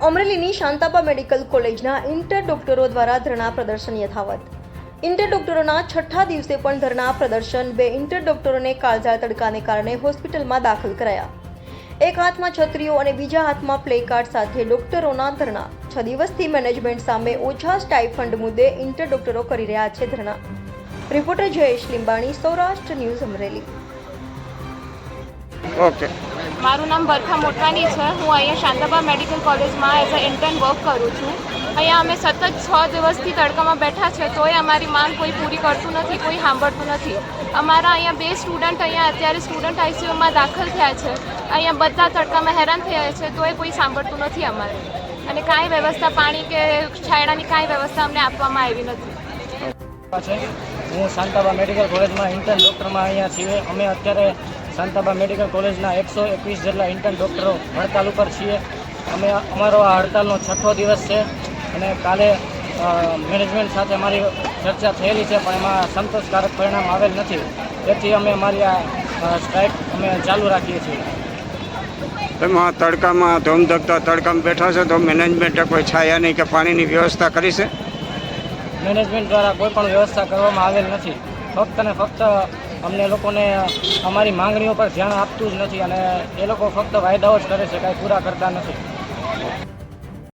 અમરેલીની Shantaba medical કોલેજના inter ડોક્ટરો દ્વારા ધરણા પ્રદર્શન યથાવત. ઇન્ટર ડોક્ટરોના છઠ્ઠા દિવસે પણ ધરણા પ્રદર્શન. બે ઇન્ટર ડોક્ટરોને કાળઝાળ તડકાને કારણે હોસ્પિટલમાં દાખલ કરાયા. એક હાથમાં છત્રીઓ અને બીજા હાથમાં પ્લે કાર્ડ સાથે ડોક્ટરોના ધરણા. 6 દિવસથી મેનેજમેન્ટ સામે ઓછા સ્ટાઇફંડ મુદ્દે ઇન્ટર ડોક્ટરો કરી રહ્યા છે ધરણા. Reporter Jayesh Limbani, Saurashtra news, Amreli. Okay, મારું નામ બરખા મોટવાની છે. હું અહીંયા શાંતાબા મેડિકલ કોલેજમાં એઝ અ ઇન્ટર્ન વર્ક કરું છું. અહીંયા અમે સતત 6 દિવસથી તડકામાં બેઠા છે, તોય અમારી માંગ કોઈ પૂરી કરતું નથી, કોઈ સાંભળતું નથી. અમારા અહીંયા 2 સ્ટુડન્ટ અહીંયા અત્યારે સ્ટુડન્ટ આઈસીયુમાં દાખલ થયા છે. અહીંયા બધા તડકામાં હેરાન થયા છે, તોય કોઈ સાંભળતું નથી અમારે. અને કાંઈ વ્યવસ્થા, પાણી કે છાંયડાની કાંઈ વ્યવસ્થા અમને આપવામાં આવી નથી. હું શાંતાબા મેડિકલ કોલેજમાં ઇન્ટર્ન ડૉક્ટરમાં અહીંયા છીએ. અમે અત્યારે શાંતાબા મેડિકલ કોલેજના 121 જેટલા ઇન્ટર્ન ડૉક્ટરો હડતાલ ઉપર છીએ. અમારો આ હડતાલનો 6થો દિવસ છે અને કાલે મેનેજમેન્ટ સાથે અમારી ચર્ચા થયેલી છે, પણ એમાં સંતોષકારક પરિણામ આવેલ નથી. તેથી અમે અમારી આ સ્ટ્રાઇક ચાલુ રાખીએ છીએ. તમે આ તડકામાં ધોમધકતા તડકામાં બેઠા છો તો મેનેજમેન્ટે કોઈ છાયાની કે પાણીની વ્યવસ્થા કરી છે? મેનેજમેન્ટ દ્વારા કોઈ પણ વ્યવસ્થા કરવામાં આવેલ નથી. ફક્ત ને ફક્ત અમને લોકોને અમારી માંગણીઓ પર ધ્યાન આપતું જ નથી અને એ લોકો ફક્ત વાયદાઓ જ કરે છે, કાંઈ પૂરા કરતા નથી.